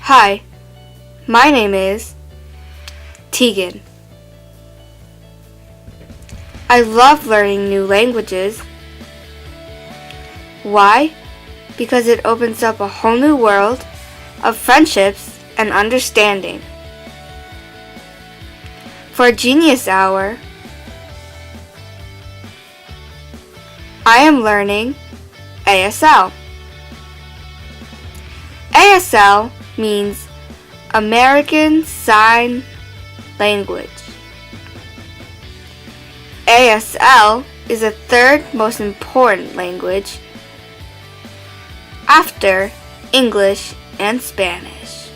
Hi, my name is Tegan. I love learning new languages. Why? Because it opens up a whole new world of friendships and understanding. For Genius Hour, I am learning ASL. ASL means American Sign Language. ASL is the third most important language after English and Spanish.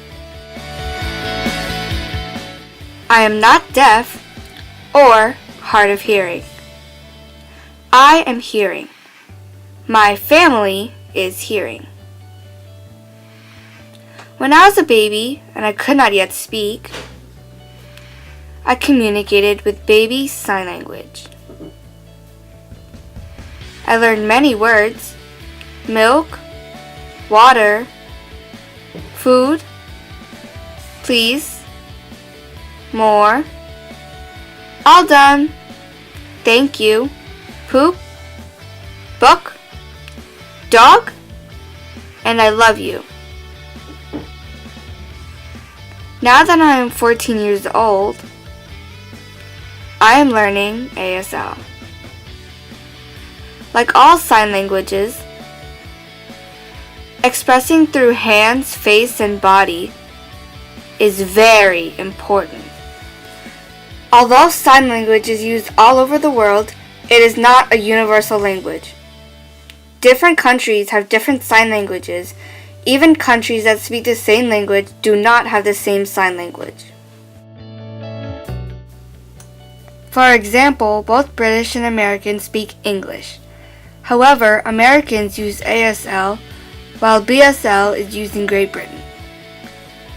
I am not deaf or hard of hearing. I am hearing. My family is hearing. When I was a baby and I could not yet speak, I communicated with baby sign language. I learned many words: milk, water, food, please, more, all done, thank you, poop, book, dog, and I love you. Now that I am 14 years old, I am learning ASL. Like all sign languages, expressing through hands, face, and body is very important. Although sign language is used all over the world, it is not a universal language. Different countries have different sign languages. Even countries that speak the same language do not have the same sign language. For example, both British and Americans speak English. However, Americans use ASL while BSL is used in Great Britain.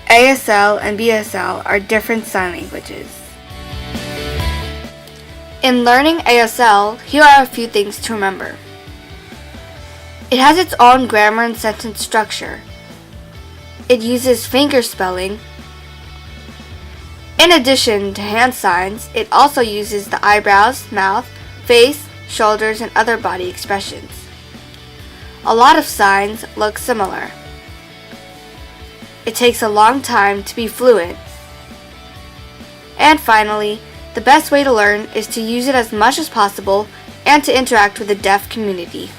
ASL and BSL are different sign languages. In learning ASL, here are a few things to remember. It has its own grammar and sentence structure. It uses finger spelling. In addition to hand signs, it also uses the eyebrows, mouth, face, shoulders, and other body expressions. A lot of signs look similar. It takes a long time to be fluent. And finally, the best way to learn is to use it as much as possible and to interact with the deaf community.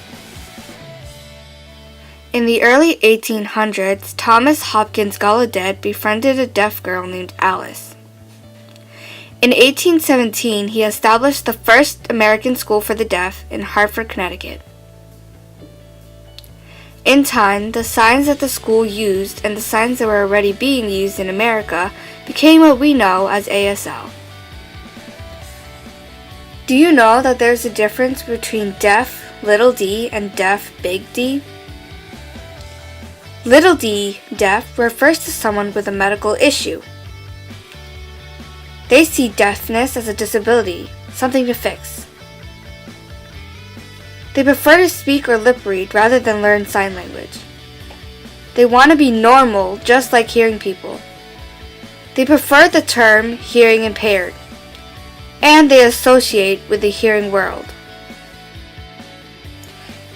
In the early 1800s, Thomas Hopkins Gallaudet befriended a deaf girl named Alice. In 1817, he established the first American school for the deaf in Hartford, Connecticut. In time, the signs that the school used and the signs that were already being used in America became what we know as ASL. Do you know that there's a difference between deaf little d and deaf big D? Little d, deaf, refers to someone with a medical issue. They see deafness as a disability, something to fix. They prefer to speak or lip read rather than learn sign language. They want to be normal, just like hearing people. They prefer the term hearing impaired, and they associate with the hearing world.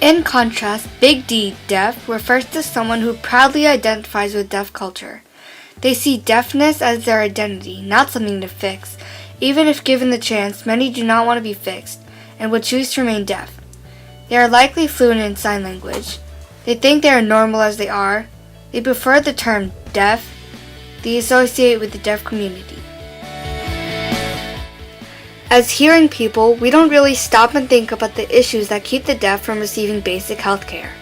In contrast, Big D, deaf, refers to someone who proudly identifies with deaf culture. They see deafness as their identity, not something to fix. Even if given the chance, many do not want to be fixed and would choose to remain deaf. They are likely fluent in sign language. They think they are normal as they are. They prefer the term deaf. They associate with the deaf community. As hearing people, we don't really stop and think about the issues that keep the deaf from receiving basic health care.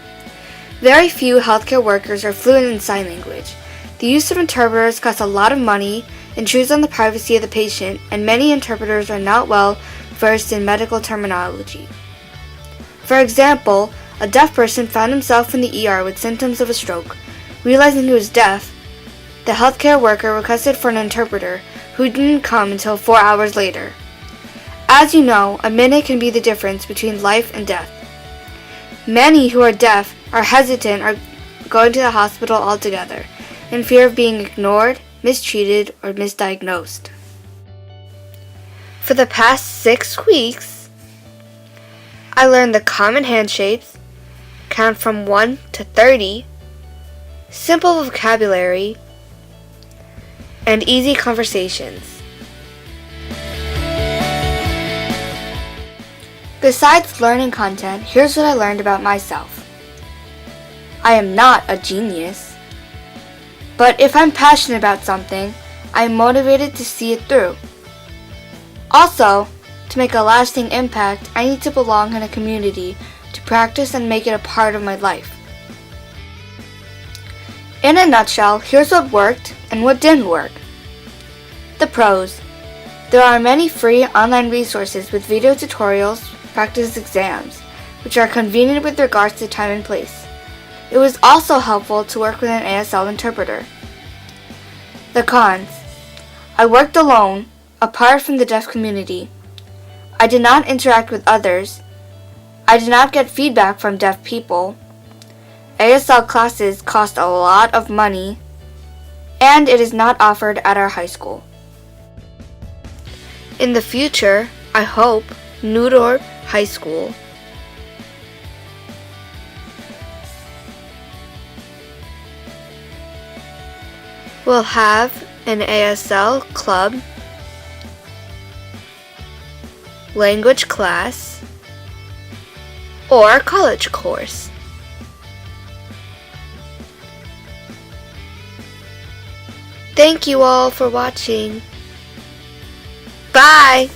Very few healthcare workers are fluent in sign language. The use of interpreters costs a lot of money, intrudes on the privacy of the patient, and many interpreters are not well versed in medical terminology. For example, a deaf person found himself in the ER with symptoms of a stroke. Realizing he was deaf, the healthcare worker requested for an interpreter, who didn't come until 4 hours later. As you know, a minute can be the difference between life and death. Many who are deaf are hesitant or going to the hospital altogether. in fear of being ignored, mistreated, or misdiagnosed. For the past 6 weeks, I learned the common hand shapes, count from 1 to 30, simple vocabulary, and easy conversations. Besides learning content, here's what I learned about myself. I am not a genius, but if I'm passionate about something, I'm motivated to see it through. Also, to make a lasting impact, I need to belong in a community to practice and make it a part of my life. In a nutshell, here's what worked and what didn't work. The pros. There are many free online resources with video tutorials, practice exams, which are convenient with regards to time and place. It was also helpful to work with an ASL interpreter. The cons. I worked alone, apart from the deaf community. I did not interact with others. I did not get feedback from deaf people. ASL classes cost a lot of money, and it is not offered at our high school. In the future, I hope Newdorp High School will have an ASL club, language class, or college course. Thank you all for watching. Bye!